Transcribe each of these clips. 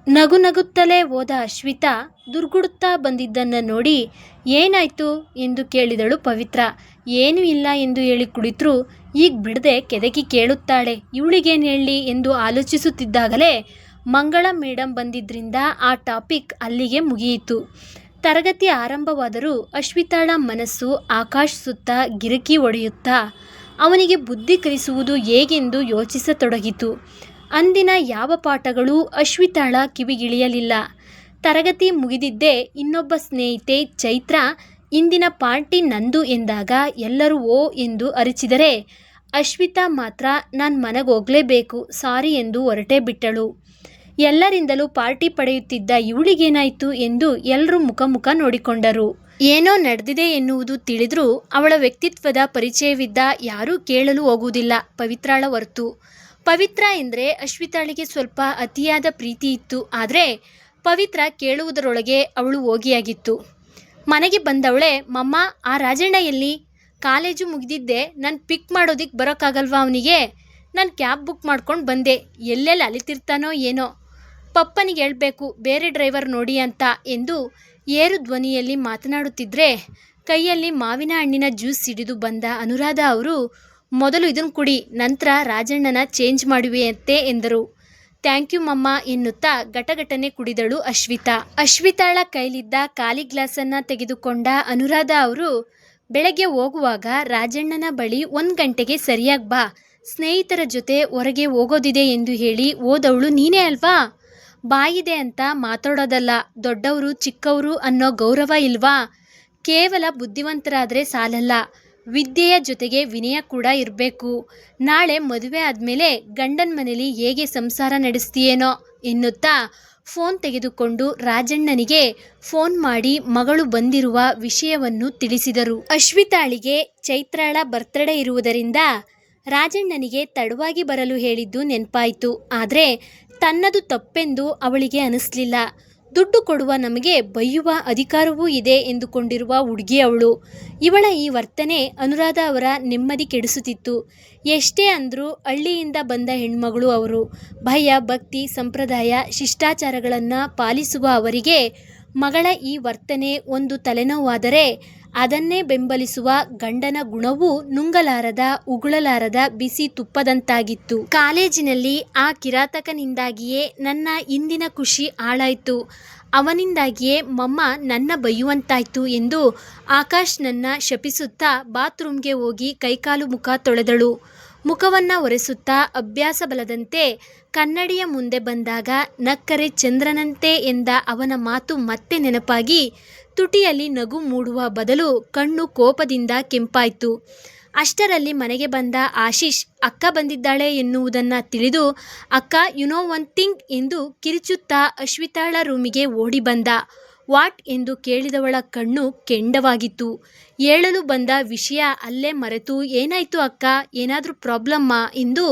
ನಗು ನಗುತ್ತಲೇ ಹೋದ ಅಶ್ವಿತಾ ದುರ್ಗುಡುತ್ತಾ ಬಂದಿದ್ದನ್ನು ನೋಡಿ ಏನಾಯ್ತು ಎಂದು ಕೇಳಿದಳು ಪವಿತ್ರ. ಏನೂ ಇಲ್ಲ ಎಂದು ಹೇಳಿ ಕುಳಿತರು. ಈಗ ಬಿಡದೆ ಕೆದಕಿ ಕೇಳುತ್ತಾಳೆ, ಇವಳಿಗೇನು ಹೇಳಲಿ ಎಂದು ಆಲೋಚಿಸುತ್ತಿದ್ದಾಗಲೇ ಮಂಗಳ ಮೇಡಮ್ ಬಂದಿದ್ದರಿಂದ ಆ ಟಾಪಿಕ್ ಅಲ್ಲಿಗೆ ಮುಗಿಯಿತು. ತರಗತಿ ಆರಂಭವಾದರೂ ಅಶ್ವಿತಾಳ ಮನಸ್ಸು ಆಕಾಶ್ ಸುತ್ತ ಗಿರಕಿ ಹೊಡೆಯುತ್ತಾ ಅವನಿಗೆ ಬುದ್ಧಿ ಕಲಿಸುವುದು ಹೇಗೆಂದು ಯೋಚಿಸತೊಡಗಿತು. ಅಂದಿನ ಯಾವ ಪಾಠಗಳೂ ಅಶ್ವಿತಾಳ ಕಿವಿಗಿಳಿಯಲಿಲ್ಲ. ತರಗತಿ ಮುಗಿದಿದ್ದೇ ಇನ್ನೊಬ್ಬ ಸ್ನೇಹಿತೆ ಚೈತ್ರ ಇಂದಿನ ಪಾರ್ಟಿ ನಂದು ಎಂದಾಗ ಎಲ್ಲರೂ ಓ ಎಂದು ಅರಚಿದರೆ ಅಶ್ವಿತಾ ಮಾತ್ರ ನಾನು ಮನೆಗೆ ಹೋಗಲೇಬೇಕು ಸಾರಿ ಎಂದು ಹೊರಟೇ ಬಿಟ್ಟಳು. ಎಲ್ಲರಿಂದಲೂ ಪಾರ್ಟಿ ಪಡೆಯುತ್ತಿದ್ದ ಇವಳಿಗೇನಾಯಿತು ಎಂದು ಎಲ್ಲರೂ ಮುಖ ನೋಡಿಕೊಂಡರು. ಏನೋ ನಡೆದಿದೆ ಎನ್ನುವುದು ತಿಳಿದರೂ ಅವಳ ವ್ಯಕ್ತಿತ್ವದ ಪರಿಚಯವಿದ್ದ ಯಾರೂ ಕೇಳಲು ಹೋಗುವುದಿಲ್ಲ ಪವಿತ್ರಾಳ ಹೊರತು. ಪವಿತ್ರ ಎಂದರೆ ಅಶ್ವಿತಾಳಿಗೆ ಸ್ವಲ್ಪ ಅತಿಯಾದ ಪ್ರೀತಿ ಇತ್ತು. ಆದರೆ ಪವಿತ್ರ ಕೇಳುವುದರೊಳಗೆ ಅವಳು ಹೋಗಿಯಾಗಿತ್ತು. ಮನೆಗೆ ಬಂದವಳೆ, ಮಮ್ಮ ಆ ರಾಜಣ್ಣ ಎಲ್ಲಿ? ಕಾಲೇಜು ಮುಗಿದಿದ್ದೆ, ನಾನು ಪಿಕ್ ಮಾಡೋದಕ್ಕೆ ಬರೋಕ್ಕಾಗಲ್ವಾ ಅವನಿಗೆ? ನಾನು ಕ್ಯಾಬ್ ಬುಕ್ ಮಾಡ್ಕೊಂಡು ಬಂದೆ, ಎಲ್ಲೆಲ್ಲಿ ಅಲಿತಿರ್ತಾನೋ ಏನೋ, ಪಪ್ಪನಿಗೆ ಹೇಳಬೇಕು ಬೇರೆ ಡ್ರೈವರ್ ನೋಡಿ ಅಂತ ಎಂದು ಏರು ಧ್ವನಿಯಲ್ಲಿ ಮಾತನಾಡುತ್ತಿದ್ದರೆ ಕೈಯಲ್ಲಿ ಮಾವಿನ ಹಣ್ಣಿನ ಜ್ಯೂಸ್ ಹಿಡಿದು ಬಂದ ಅನುರಾಧ ಅವರು, ಮೊದಲು ಇದನ್ನು ಕುಡಿ, ನಂತರ ರಾಜಣ್ಣನ ಚೇಂಜ್ ಮಾಡುವೆಯಂತೆ ಎಂದರು. ಥ್ಯಾಂಕ್ ಯು ಮಮ್ಮ ಎನ್ನುತ್ತಾ ಗಟಗಟನೆ ಕುಡಿದಳು ಅಶ್ವಿತಾ. ಅಶ್ವಿತಾಳ ಕೈಲಿದ್ದ ಖಾಲಿ ಗ್ಲಾಸನ್ನು ತೆಗೆದುಕೊಂಡ ಅನುರಾಧ ಅವರು, ಬೆಳಗ್ಗೆ ಹೋಗುವಾಗ ರಾಜಣ್ಣನ ಬಳಿ 1 ಗಂಟೆಗೆ ಸರಿಯಾಗಿ ಬಾ, ಸ್ನೇಹಿತರ ಜೊತೆ ಹೊರಗೆ ಹೋಗೋದಿದೆ ಎಂದು ಹೇಳಿ ಹೋದವಳು ನೀನೇ ಅಲ್ವಾ? ಬಾಯಿದೆ ಅಂತ ಮಾತಾಡೋದಲ್ಲ, ದೊಡ್ಡವರು ಚಿಕ್ಕವರು ಅನ್ನೋ ಗೌರವ ಇಲ್ವಾ? ಕೇವಲ ಬುದ್ಧಿವಂತರಾದರೆ ಸಾಲಲ್ಲ, ವಿದ್ಯೆಯ ಜೊತೆಗೆ ವಿನಯ ಕೂಡ ಇರಬೇಕು. ನಾಳೆ ಮದುವೆ ಆದಮೇಲೆ ಗಂಡನ ಮನೇಲಿ ಹೇಗೆ ಸಂಸಾರ ನಡೆಸ್ತೀಯೇನೋ ಎನ್ನುತ್ತಾ ಫೋನ್ ತೆಗೆದುಕೊಂಡು ರಾಜಣ್ಣನಿಗೆ ಫೋನ್ ಮಾಡಿ ಮಗಳು ಬಂದಿರುವ ವಿಷಯವನ್ನು ತಿಳಿಸಿದರು. ಅಶ್ವಿತಾಳಿಗೆ ಚೈತ್ರಾಳ ಬರ್ತ್ಡೇ ಇರುವುದರಿಂದ ರಾಜಣ್ಣನಿಗೆ ತಡವಾಗಿ ಬರಲು ಹೇಳಿದ್ದು ನೆನಪಾಯಿತು. ಆದರೆ ತನ್ನದು ತಪ್ಪೆಂದು ಅವಳಿಗೆ ಅನಿಸ್ಲಿಲ್ಲ. ದುಡ್ಡು ಕೊಡುವ ನಮಗೆ ಬೈಯುವ ಅಧಿಕಾರವೂ ಇದೆ ಎಂದುಕೊಂಡಿರುವ ಹುಡುಗಿ ಅವಳು. ಇವಳ ಈ ವರ್ತನೆ ಅನುರಾಧ ಅವರ ನೆಮ್ಮದಿ ಕೆಡಿಸುತ್ತಿತ್ತು. ಎಷ್ಟೇ ಅಂದರೂ ಹಳ್ಳಿಯಿಂದ ಬಂದ ಹೆಣ್ಮಗಳು ಅವರು. ಭಯ, ಭಕ್ತಿ, ಸಂಪ್ರದಾಯ, ಶಿಷ್ಟಾಚಾರಗಳನ್ನು ಪಾಲಿಸುವ ಅವರಿಗೆ ಮಗಳ ಈ ವರ್ತನೆ ಒಂದು ತಲೆನೋವಾದರೆ ಅದನ್ನೇ ಬೆಂಬಲಿಸುವ ಗಂಡನ ಗುಣವೂ ನುಂಗಲಾರದ ಉಗುಳಲಾರದ ಬಿಸಿ ತುಪ್ಪದಂತಾಗಿತ್ತು. ಕಾಲೇಜಿನಲ್ಲಿ ಆ ಕಿರಾತಕನಿಂದಾಗಿಯೇ ನನ್ನ ಇಂದಿನ ಖುಷಿ ಹಾಳಾಯಿತು, ಅವನಿಂದಾಗಿಯೇ ಮಮ್ಮ ನನ್ನ ಬೈಯುವಂತಾಯ್ತು ಎಂದು ಆಕಾಶ್ನನ್ನ ಶಪಿಸುತ್ತಾ ಬಾತ್ರೂಮ್ಗೆ ಹೋಗಿ ಕೈಕಾಲು ಮುಖ ತೊಳೆದಳು. ಮುಖವನ್ನು ಒರೆಸುತ್ತಾ ಅಭ್ಯಾಸ ಬಲದಂತೆ ಕನ್ನಡಿಯ ಮುಂದೆ ಬಂದಾಗ ನಕ್ಕರೆ ಚಂದ್ರನಂತೆ ಎಂದ ಅವನ ಮಾತು ಮತ್ತೆ ನೆನಪಾಗಿ ತುಟಿಯಲ್ಲಿ ನಗು ಮೂಡುವ ಬದಲು ಕಣ್ಣು ಕೋಪದಿಂದ ಕೆಂಪಾಯಿತು. ಅಷ್ಟರಲ್ಲಿ ಮನೆಗೆ ಬಂದ ಆಶೀಶ್ ಅಕ್ಕ ಬಂದಿದ್ದಾಳೆ ಎನ್ನುವುದನ್ನು ತಿಳಿದು, ಅಕ್ಕ ಯು ನೋ ಒನ್ ಥಿಂಗ್ ಎಂದು ಕಿರಿಚುತ್ತಾ ಅಶ್ವಿತಾಳ ರೂಮಿಗೆ ಓಡಿ ಬಂದ. ವಾಟ್ ಎಂದು ಕೇಳಿದವಳ ಕಣ್ಣು ಕೆಂಡವಾಗಿತ್ತು. ಹೇಳಲು ಬಂದ ವಿಷಯ ಅಲ್ಲೇ ಮರೆತು, ಏನಾಯ್ತು ಅಕ್ಕ, ಏನಾದರೂ ಪ್ರಾಬ್ಲಮ್ಮಾ ಎಂದು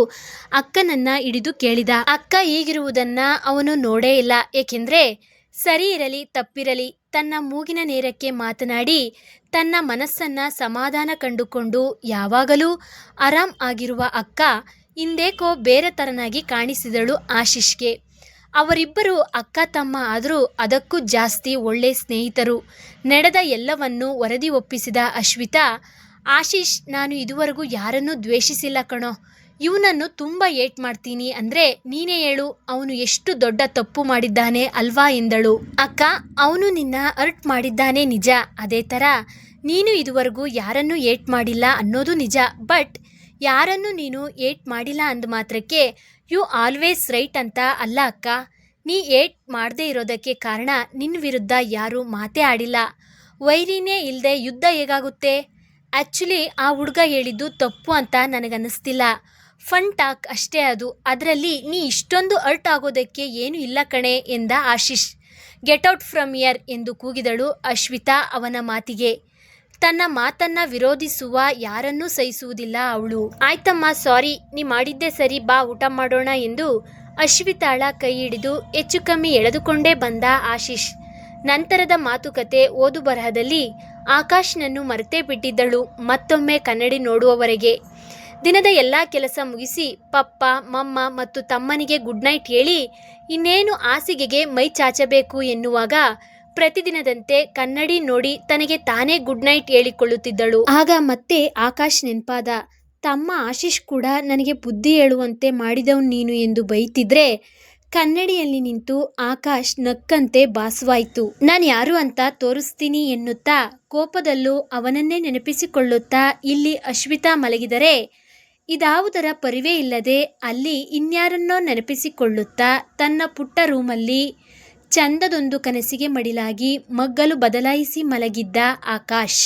ಅಕ್ಕನನ್ನ ಹಿಡಿದು ಕೇಳಿದ. ಅಕ್ಕ ಹೀಗಿರುವುದನ್ನು ಅವನು ನೋಡೇ ಇಲ್ಲ. ಏಕೆಂದರೆ ಸರಿ ಇರಲಿ ತಪ್ಪಿರಲಿ ತನ್ನ ಮೂಗಿನ ನೇರಕ್ಕೆ ಮಾತನಾಡಿ ತನ್ನ ಮನಸ್ಸನ್ನು ಸಮಾಧಾನ ಕಂಡುಕೊಂಡು ಯಾವಾಗಲೂ ಆರಾಮ್ ಆಗಿರುವ ಅಕ್ಕ ಇಂದೇಕೋ ಬೇರೆ ತರನಾಗಿ ಕಾಣಿಸಿದಳು ಆಶೀಶ್ಗೆ. ಅವರಿಬ್ಬರು ಅಕ್ಕ ತಮ್ಮ ಆದರೂ ಅದಕ್ಕೂ ಜಾಸ್ತಿ ಒಳ್ಳೆ ಸ್ನೇಹಿತರು. ನಡೆದ ಎಲ್ಲವನ್ನೂ ವರದಿ ಒಪ್ಪಿಸಿದ ಅಶ್ವಿತಾ, ಆಶೀಶ್ ನಾನು ಇದುವರೆಗೂ ಯಾರನ್ನೂ ದ್ವೇಷಿಸಿಲ್ಲ ಕಣೋ, ಇವನನ್ನು ತುಂಬ ಏಟ್ ಮಾಡ್ತೀನಿ ಅಂದರೆ ನೀನೇ ಹೇಳು, ಅವನು ಎಷ್ಟು ದೊಡ್ಡ ತಪ್ಪು ಮಾಡಿದ್ದಾನೆ ಅಲ್ವಾ ಎಂದಳು. ಅಕ್ಕ ಅವನು ನಿನ್ನ ಹರ್ಟ್ ಮಾಡಿದ್ದಾನೆ ನಿಜ, ಅದೇ ಥರ ನೀನು ಇದುವರೆಗೂ ಯಾರನ್ನೂ ಏಟ್ ಮಾಡಿಲ್ಲ ಅನ್ನೋದು ನಿಜ. ಬಟ್ ಯಾರನ್ನು ನೀನು ಏಟ್ ಮಾಡಿಲ್ಲ ಅಂದ ಮಾತ್ರಕ್ಕೆ ಯು ಆಲ್ವೇಸ್ ರೈಟ್ ಅಂತ ಅಲ್ಲ ಅಕ್ಕ. ನೀ ಏಟ್ ಮಾಡದೇ ಇರೋದಕ್ಕೆ ಕಾರಣ ನಿನ್ನ ವಿರುದ್ಧ ಯಾರೂ ಮಾತೇ ಆಡಿಲ್ಲ. ವೈರಿನೇ ಇಲ್ಲದೆ ಯುದ್ಧ ಹೇಗಾಗುತ್ತೆ? ಆ್ಯಕ್ಚುಲಿ ಆ ಹುಡುಗ ಹೇಳಿದ್ದು ತಪ್ಪು ಅಂತ ನನಗನ್ನಿಸ್ತಿಲ್ಲ, ಫನ್ ಟಾಕ್ ಅಷ್ಟೇ ಅದು. ಅದರಲ್ಲಿ ನೀ ಇಷ್ಟೊಂದು ಹರ್ಟ್ ಆಗೋದಕ್ಕೆ ಏನೂ ಇಲ್ಲ ಕಣೆ ಎಂದ Ashish. Get out from here ಎಂದು ಕೂಗಿದಳು ಅಶ್ವಿತಾ ಅವನ ಮಾತಿಗೆ. ತನ್ನ ಮಾತನ್ನು ವಿರೋಧಿಸುವ ಯಾರನ್ನೂ ಸಹಿಸುವುದಿಲ್ಲ ಅವಳು. ಆಯ್ತಮ್ಮ ಸಾರಿ, ನೀ ಮಾಡಿದ್ದೇ ಸರಿ, ಬಾ ಊಟ ಮಾಡೋಣ ಎಂದು ಅಶ್ವಿತಾಳ ಕೈ ಹಿಡಿದು ಹೆಚ್ಚು ಕಮ್ಮಿ ಎಳೆದುಕೊಂಡೇ ಬಂದ ಆಶೀಶ್. ನಂತರದ ಮಾತುಕತೆ ಓದು ಬರಹದಲ್ಲಿ ಆಕಾಶ್ನನ್ನು ಮರೆತೇ ಬಿಟ್ಟಿದ್ದಳು ಮತ್ತೊಮ್ಮೆ ಕನ್ನಡಿ ನೋಡುವವರೆಗೆ. ದಿನದ ಎಲ್ಲ ಕೆಲಸ ಮುಗಿಸಿ ಪಪ್ಪ ಮಮ್ಮ ಮತ್ತು ತಮ್ಮನಿಗೆ ಗುಡ್ ನೈಟ್ ಹೇಳಿ ಇನ್ನೇನು ಹಾಸಿಗೆಗೆ ಮೈ ಚಾಚಬೇಕು ಎನ್ನುವಾಗ ಪ್ರತಿದಿನದಂತೆ ಕನ್ನಡಿ ನೋಡಿ ತನಗೆ ತಾನೇ ಗುಡ್ ನೈಟ್ ಹೇಳಿಕೊಳ್ಳುತ್ತಿದ್ದಳು. ಆಗ ಮತ್ತೆ ಆಕಾಶ್ ನೆನಪಾದ. ತಮ್ಮ ಆಶೀಶ್ ಕೂಡ ನನಗೆ ಬುದ್ಧಿ ಹೇಳುವಂತೆ ಮಾಡಿದವನು ನೀನು ಎಂದು ಬೈತಿದ್ರೆ ಕನ್ನಡಿಯಲ್ಲಿ ನಿಂತು ಆಕಾಶ್ ನಕ್ಕಂತೆ ಭಾಸವಾಯಿತು. ನಾನು ಯಾರು ಅಂತ ತೋರಿಸ್ತೀನಿ ಎನ್ನುತ್ತಾ ಕೋಪದಲ್ಲೂ ಅವನನ್ನೇ ನೆನಪಿಸಿಕೊಳ್ಳುತ್ತಾ ಇಲ್ಲಿ ಅಶ್ವಿತಾ ಮಲಗಿದರೆ ಇದಾವುದರ ಪರಿವೇ ಇಲ್ಲದೆ ಅಲ್ಲಿ ಇನ್ಯಾರನ್ನೋ ನೆನಪಿಸಿಕೊಳ್ಳುತ್ತಾ ತನ್ನ ಪುಟ್ಟ ರೂಮಲ್ಲಿ ಚಂದದೊಂದು ಕನಸಿಗೆ ಮಡಿಲಾಗಿ ಮಗ್ಗಲು ಬದಲಾಯಿಸಿ ಮಲಗಿದ್ದ ಆಕಾಶ್.